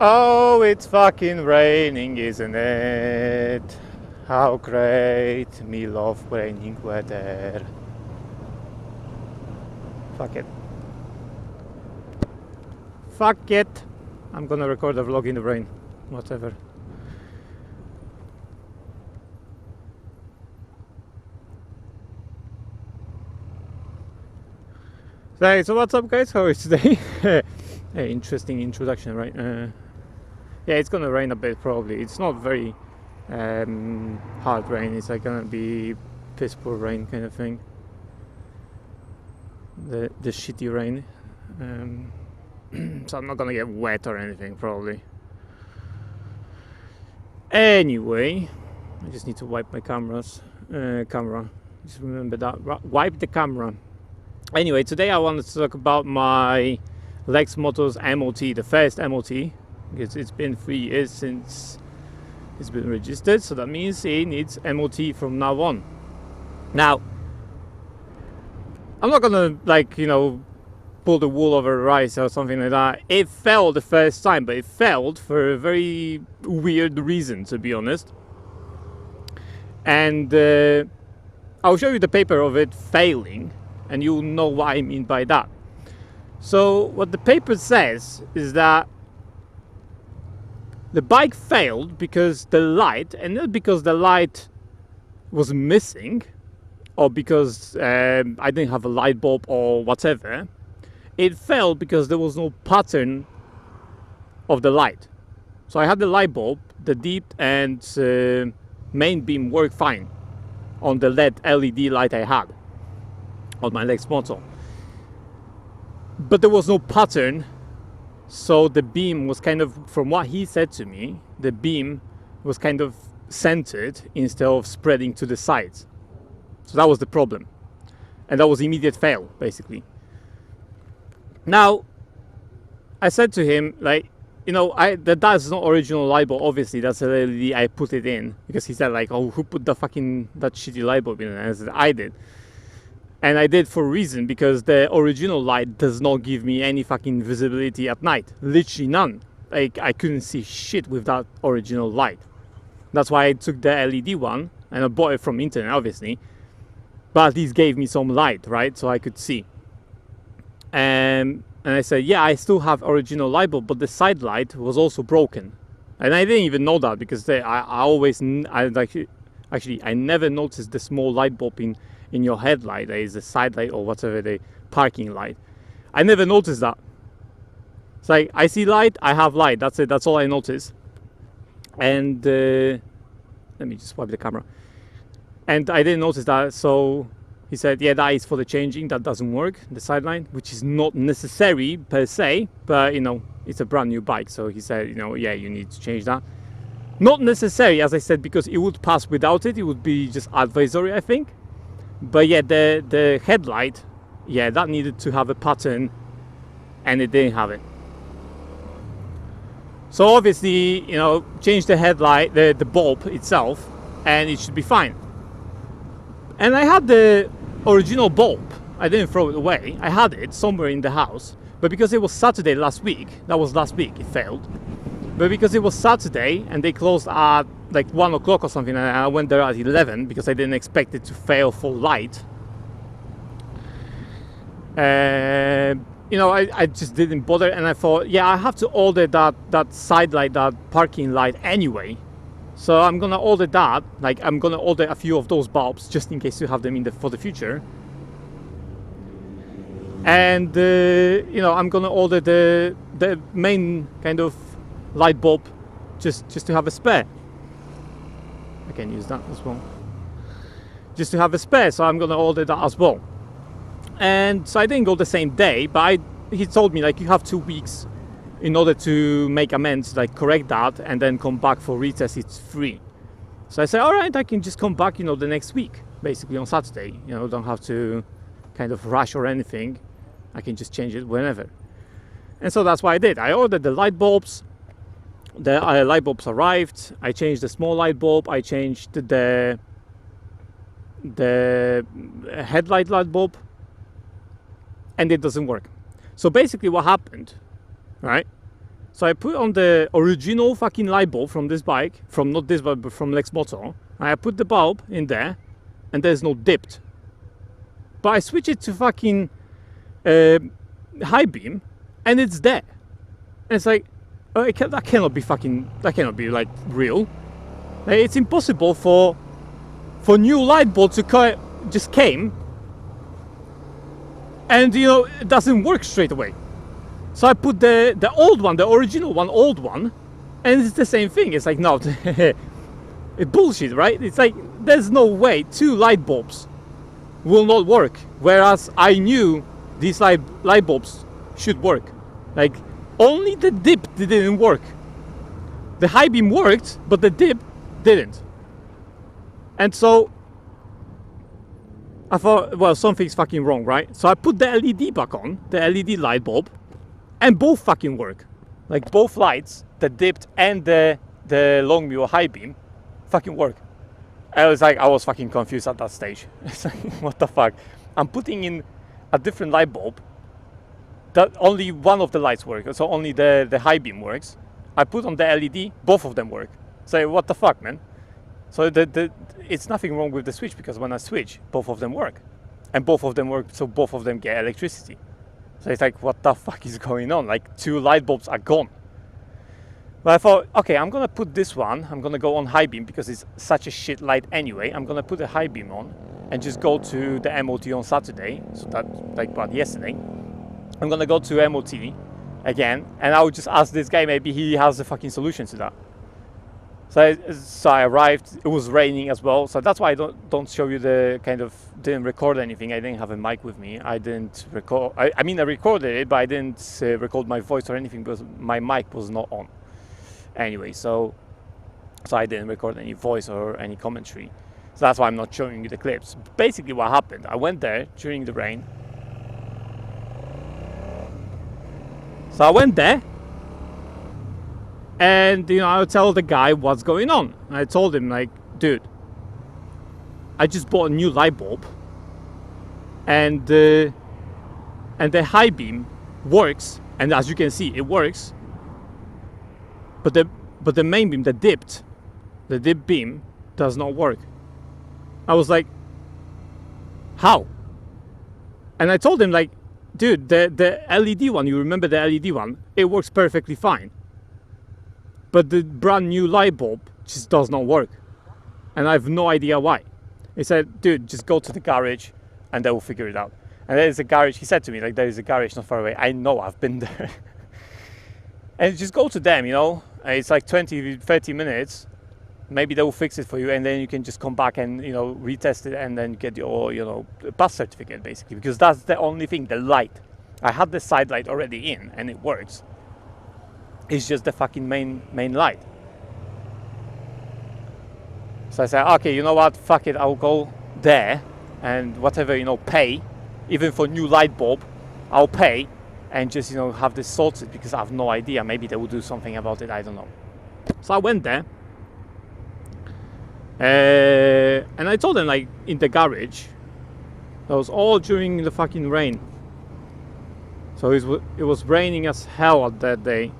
Oh, it's fucking raining, isn't it? How great, me love raining weather. Fuck it. Fuck it. I'm gonna record a vlog in the rain. Whatever. Hey, so what's up, guys? How is today? Hey, interesting introduction, right? Yeah, it's gonna rain a bit probably. It's not very hard rain. It's like gonna be piss poor rain kind of thing. The shitty rain. Um, so I'm not gonna get wet or anything probably. Anyway, I just need to wipe my camera. Just remember that. Wipe the camera. Anyway, today I wanted to talk about my Lexmoto's MOT, the first MOT, because it's been 3 years since it's been registered, so that means it needs MOT from now on. Now, I'm not gonna pull the wool over eyes or something like that. It failed the first time, but it failed for a very weird reason, to be honest. And I'll show you the paper of it failing, and you'll know what I mean by that. So what the paper says is that the bike failed because the light, and not because the light was missing, or because I didn't have a light bulb or whatever. It failed because there was no pattern of the light. So I had the light bulb, the deep and main beam worked fine on the LED light I had on my Lexmoto. But there was no pattern, so the beam was kind of, from what he said to me, the beam was kind of centered instead of spreading to the sides. So that was the problem. And that was immediate fail, basically. Now, I said to him, that's not original light bulb, obviously, that's a LED, I put it in. Because he said, oh, who put that shitty light bulb in? And I said, I did. And I did for a reason, because the original light does not give me any fucking visibility at night. Literally none. I couldn't see shit with that original light. That's why I took the LED one, and I bought it from internet, obviously. But at least gave me some light, right? So I could see. And I said, yeah, I still have original light bulb, but the side light was also broken. And I didn't even know that, because I never noticed the small light bulb in your headlight. There is a side light or whatever, the parking light. I never noticed that. It's like, I see light, I have light. That's it. That's all I notice. And let me just wipe the camera. And I didn't notice that, so he said, yeah, that is for the changing, that doesn't work, the sideline, which is not necessary per se, but it's a brand new bike, so he said, yeah, you need to change that. Not necessary, as I said, because it would pass without it, it would be just advisory, I think. But yeah, the headlight, yeah, that needed to have a pattern, and it didn't have it. So obviously, change the headlight, the bulb itself, and it should be fine. And I had the original bulb. I didn't throw it away. I had it somewhere in the house. But because it was Saturday last week, it failed. But because it was Saturday and they closed at 1 o'clock or something, and I went there at 11 because I didn't expect it to fail for light. I just didn't bother, and I thought, yeah, I have to order that side light, that parking light anyway. So I'm gonna order that. I'm gonna order a few of those bulbs just in case you have them for the future. And I'm gonna order the main kind of light bulb just to have a spare. I can use that as well. Just to have a spare, so I'm gonna order that as well. And so I didn't go the same day, but he told me you have 2 weeks in order to make amends, correct that, and then come back for retest. It's free. So I said, all right, I can just come back, the next week, basically on Saturday. Don't have to kind of rush or anything. I can just change it whenever. And so that's what I did. I ordered the light bulbs. The light bulbs arrived. I changed the small light bulb. I changed the headlight light bulb, and it doesn't work. So basically what happened, right? So I put on the original fucking light bulb from this bike, from not this but from Lexmoto. And I put the bulb in there, and there's no dipped. But I switch it to fucking high beam, and it's there. And it's like, that cannot be like real. Like, it's impossible for new light bulb to just came, and it doesn't work straight away. So I put the old one, the original one, old one, and it's the same thing. It's like, no, it's bullshit, right? It's like, there's no way 2 light bulbs will not work. Whereas I knew these light bulbs should work. Like, only the dip didn't work. The high beam worked, but the dip didn't. And so I thought, well, something's fucking wrong, right? So I put the LED back on, the LED light bulb, and both fucking work. Like, both lights, the dipped and the long beam or high beam, fucking work. I was fucking confused at that stage. It's like, what the fuck? I'm putting in a different light bulb that only one of the lights work, so only the high beam works. I put on the LED, both of them work. So what the fuck, man? So it's nothing wrong with the switch, because when I switch, both of them work. And both of them work, so both of them get electricity. So it's like, what the fuck is going on? Like, 2 light bulbs are gone. But I thought, okay, I'm gonna put this one, I'm gonna go on high beam, because it's such a shit light anyway. I'm gonna put a high beam on and just go to the MOT on Saturday. So that, like, about yesterday. I'm gonna go to MOT again, and I would just ask this guy, maybe he has a fucking solution to that. So I arrived, it was raining as well, so that's why I don't show you didn't record anything. I didn't have a mic with me. I didn't record, I mean, I recorded it, but I didn't record my voice or anything, because my mic was not on. Anyway, so I didn't record any voice or any commentary. So that's why I'm not showing you the clips. Basically what happened, I went there during the rain. So I went there, and I would tell the guy what's going on. I told him, like, dude, I just bought a new light bulb, and the high beam works, and as you can see, it works. But the main beam, the dip beam, does not work. I was like, how? And I told him, like, dude, the LED one, you remember the LED one? It works perfectly fine. But the brand new light bulb just does not work. And I have no idea why. He said, dude, just go to the garage and they will figure it out. And there is a garage, he said to me, like, there is a garage not far away. I know, I've been there. And just go to them, It's like 20-30 minutes. Maybe they will fix it for you, and then you can just come back and retest it, and then get your pass certificate, basically, because that's the only thing. The light, I had the side light already in and it works. It's just the fucking main light. So I said, okay, you know what, fuck it, I'll go there and whatever, pay, even for new light bulb, I'll pay, and just have this sorted, because I have no idea. Maybe they will do something about it, I don't know. So I went there. And I told them, like, in the garage, that was all during the fucking rain. So it was raining as hell at that day.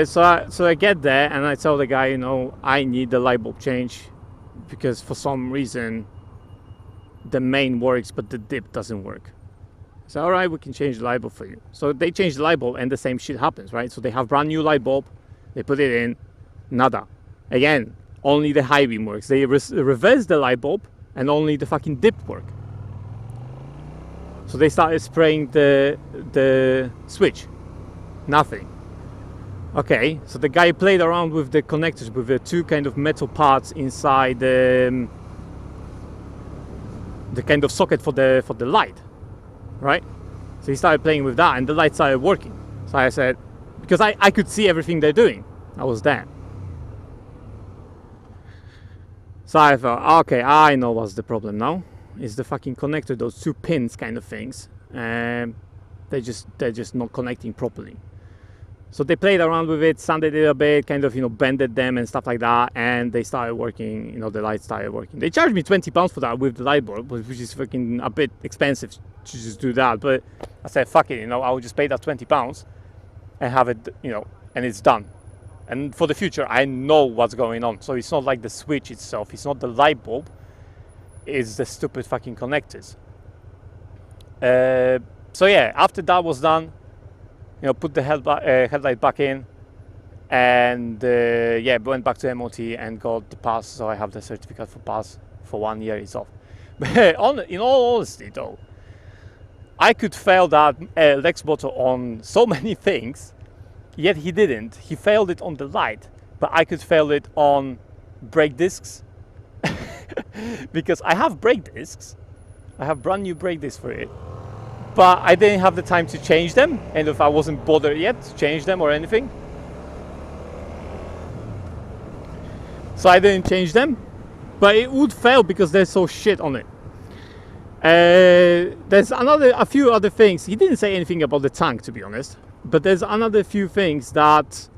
So I get there and I tell the guy, I need the light bulb change, because for some reason the main works but the dip doesn't work. So all right, we can change the light bulb for you. So they change the light bulb and the same shit happens, right? So they have brand new light bulb, they put it in, nada. Again, only the high beam works. They reverse the light bulb and only the fucking dip work. So they started spraying the switch. Nothing. Okay, so the guy played around with the connectors, with the 2 kind of metal parts inside the kind of socket for the light, right? So he started playing with that and the light started working. So I said, because I could see everything they're doing, I was there. So I thought, okay, I know what's the problem now. It's the fucking connector, those 2 pins kind of things. They're just not connecting properly. So they played around with it, sanded it a bit, kind of, bended them and stuff like that, and they started working, the lights started working. They charged me £20 for that with the light bulb, which is fucking a bit expensive to just do that. But I said, fuck it, I will just pay that £20. and have it, and it's done. And for the future, I know what's going on. So it's not like the switch itself. It's not the light bulb. It's the stupid fucking connectors. So yeah, after that was done, put the headlight back in, and went back to MOT and got the pass. So I have the certificate for pass for 1 year. It's off. But in all honesty, though, I could fail that Lexmoto on so many things. Yet he didn't. He failed it on the light, but I could fail it on brake discs. Because I have brake discs. I have brand new brake discs for it. But I didn't have the time to change them, and if I wasn't bothered yet to change them or anything. So I didn't change them. But it would fail because there's so shit on it. There's a few other things. He didn't say anything about the tank, to be honest. But there's another few things that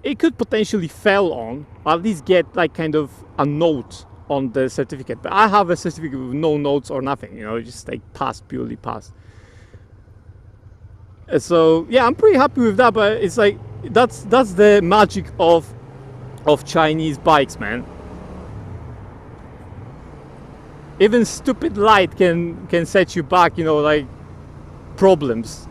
it could potentially fail on, or at least get like kind of a note on the certificate. But I have a certificate with no notes or nothing, just like passed, purely passed. So yeah, I'm pretty happy with that. But it's like that's the magic of Chinese bikes, man. Even stupid light can set you back, like problems.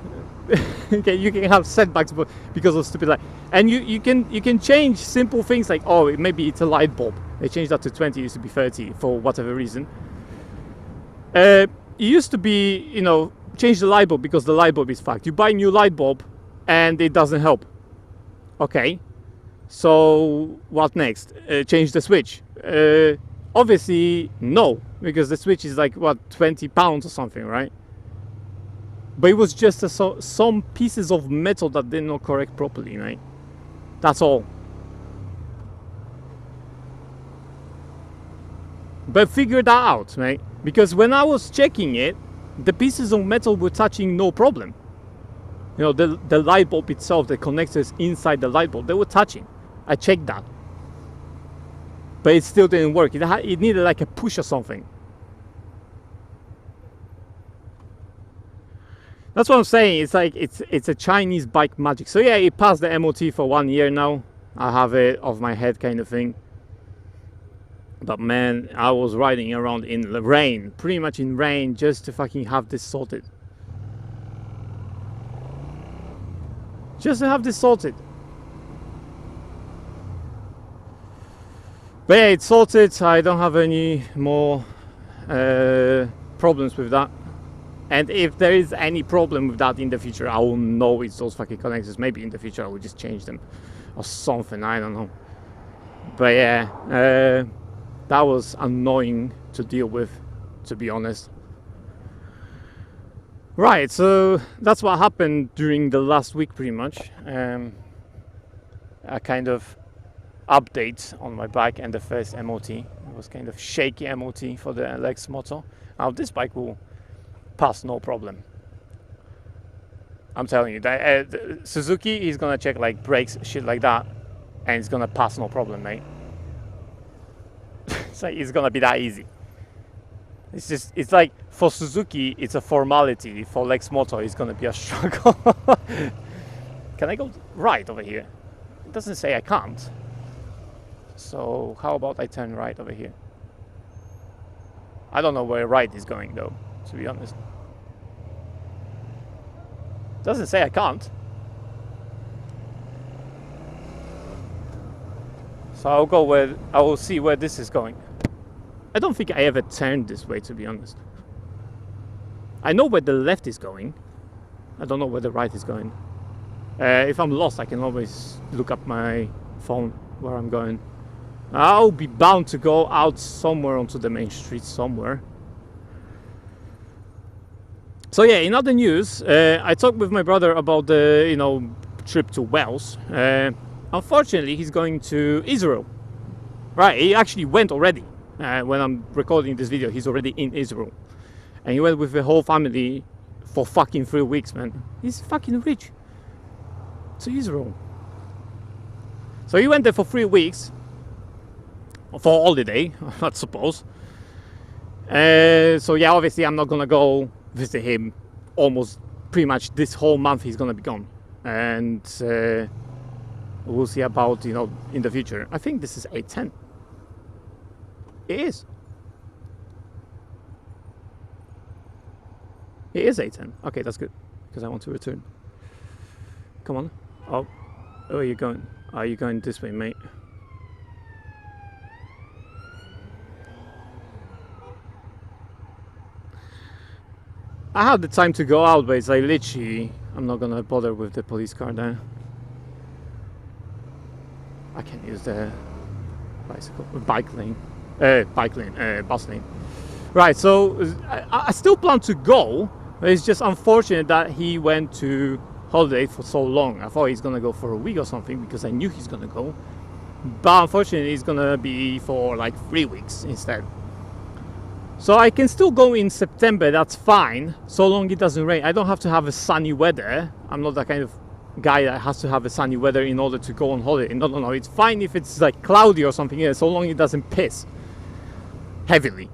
Okay, you can have setbacks because of stupid light, and you can change simple things like, maybe it's a light bulb. They changed that to 20, it used to be 30 for whatever reason. It used to be, change the light bulb because the light bulb is fucked. You buy a new light bulb and it doesn't help. Okay, so what next? Change the switch. Obviously no, because the switch is like what, 20 pounds or something, right? But it was just some pieces of metal that did not correct properly, right? That's all. But figure that out, right? Because when I was checking it, the pieces of metal were touching no problem. The light bulb itself, the connectors inside the light bulb, they were touching. I checked that. But it still didn't work. It needed like a push or something. That's what I'm saying. It's like it's a Chinese bike magic. So yeah, it passed the MOT for 1 year now. I have it off my head kind of thing. But man, I was riding around in the rain, pretty much in rain, just to fucking have this sorted. Just to have this sorted. But yeah, it's sorted. I don't have any more problems with that. And if there is any problem with that in the future, I will know it's those fucking connectors. Maybe in the future I will just change them or something, I don't know. But yeah, that was annoying to deal with, to be honest. Right, so that's what happened during the last week pretty much. A kind of update on my bike and the first MOT. It was kind of shaky MOT for the Lexmoto. Now this bike will pass no problem. I'm telling you that Suzuki is gonna check like brakes, shit like that, and it's gonna pass no problem, mate. It's gonna be that easy. It's like for Suzuki it's a formality, for Lexmoto it's gonna be a struggle. Can I go right over here? It doesn't say I can't. So how about I turn right over here? I don't know where right is going though, to be honest. Doesn't say I can't. So I'll go where I will see where this is going. I don't think I ever turned this way, to be honest. I know where the left is going. I don't know where the right is going. If I'm lost, I can always look up my phone where I'm going. I'll be bound to go out somewhere onto the main street somewhere. So yeah, in other news, I talked with my brother about the trip to Wales. Unfortunately, he's going to Israel. Right, he actually went already. When I'm recording this video, he's already in Israel, and he went with the whole family for fucking 3 weeks, man. He's fucking rich. To Israel. So he went there for 3 weeks for holiday, I suppose. So yeah, obviously I'm not gonna go visit him almost pretty much this whole month. He's gonna be gone. and we'll see about, you know, in the future. I think this is 810. It is. It is 810. Okay, that's good, because I want to return. Come on. Oh, where are you going? Are you going this way, mate? I had the time to go out, but it's like literally, I'm not gonna bother with the police car there. I can use the bike lane, bus lane. Right, so I still plan to go, but it's just unfortunate that he went to holiday for so long. I thought he's gonna go for a week or something, because I knew he's gonna go, but unfortunately he's gonna be for like 3 weeks instead. So I can still go in September, that's fine, so long it doesn't rain. I don't have to have a sunny weather. I'm not that kind of guy that has to have a sunny weather in order to go on holiday. No, it's fine if it's like cloudy or something, yeah, so long it doesn't piss heavily.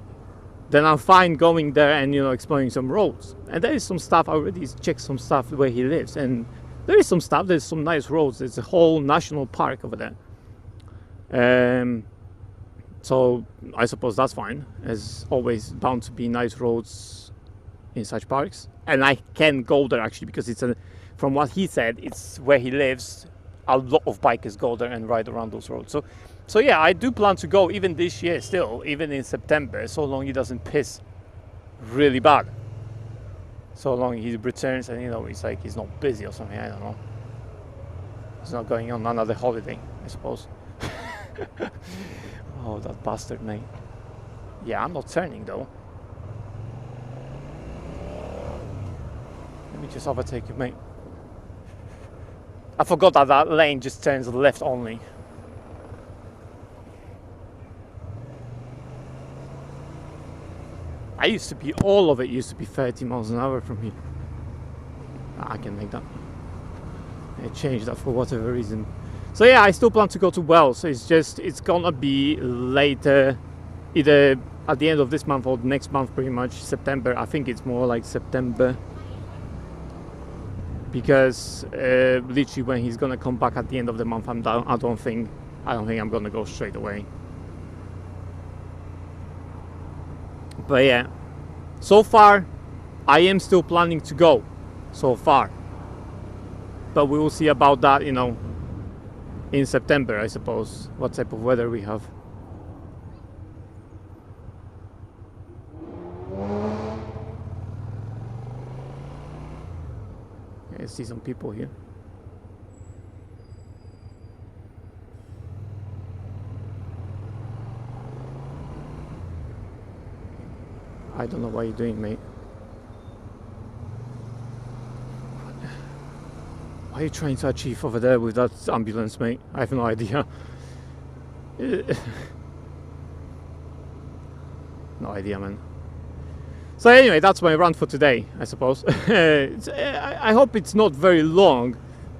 Then I'm fine going there and, you know, exploring some roads. And there is some stuff, I already checked some stuff where he lives, and there is some stuff, there's some nice roads. There's a whole national park over there. So I suppose that's fine. There's always bound to be nice roads in such parks, and I can go there actually, because it's from what he said, it's where he lives. A lot of bikers go there and ride around those roads. So yeah, I do plan to go even this year still, even in September, so long he doesn't piss really bad. So long he returns and, you know, it's like he's not busy or something. I don't know. He's not going on another holiday, I suppose. Oh, that bastard, mate. Yeah, I'm not turning though. Let me just overtake you, mate. I forgot that that lane just turns left only. All of it used to be 30 miles an hour from here. I can make that. I changed that for whatever reason. So yeah, I still plan to go to Wales. It's gonna be later, either at the end of this month or next month, pretty much September. I think it's more like September, because literally when he's gonna come back at the end of the month, I'm down. I don't think I'm gonna go straight away. But yeah, so far I am still planning to go. So far, but we will see about that, you know, in September, I suppose, what type of weather we have. I see some people here. I don't know what you're doing, mate. What are you trying to achieve over there with that ambulance, mate? I have no idea. No idea, man. So anyway, that's my rant for today, I suppose. I hope it's not very long,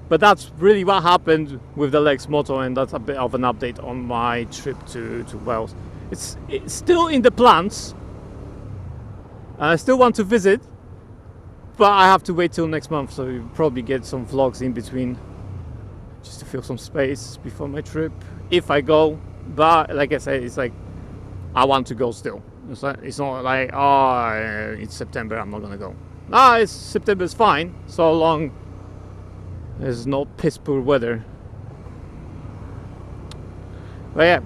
but that's really what happened with the Lexmoto, and that's a bit of an update on my trip to Wales. It's still in the plans. I still want to visit, but I have to wait till next month, so you'll probably get some vlogs in between, just to fill some space before my trip, if I go. But like I said, it's like, I want to go still. It's not like, oh, it's September, I'm not gonna go. September's fine, so long there's no piss poor weather. But yeah,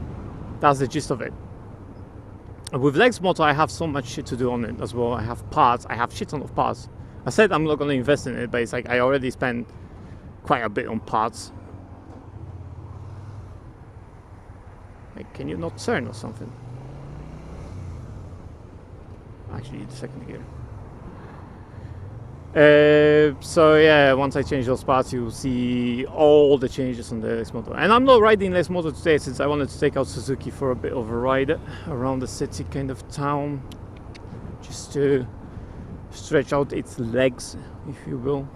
that's the gist of it. With Lexmoto, I have so much shit to do on it as well. I have parts, I have shit ton of parts. I said I'm not gonna invest in it, but it's like I already spent quite a bit on parts. Like, can you not turn or something? Actually, the second gear. So yeah, once I change those parts, you'll see all the changes on the Lexmoto. And I'm not riding Lexmoto today, since I wanted to take out Suzuki for a bit of a ride around the city, kind of town, just to stretch out its legs, if you will.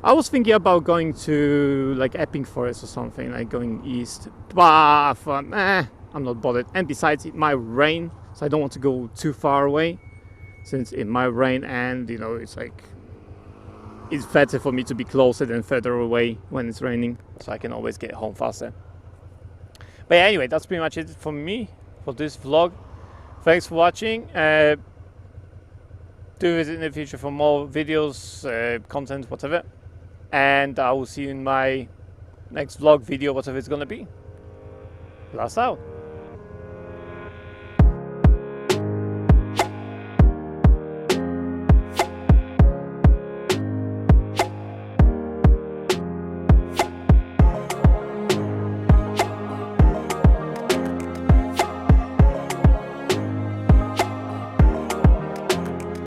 I was thinking about going to like Epping Forest or something, like going east, but I'm not bothered. And besides, it might rain, so I don't want to go too far away, since it might rain, and you know, it's like it's better for me to be closer than further away when it's raining, so I can always get home faster. But yeah, anyway, that's pretty much it for me for this vlog. Thanks for watching. Do visit in the future for more videos, content, whatever. And I will see you in my next vlog video, whatever it's gonna be. Blast out.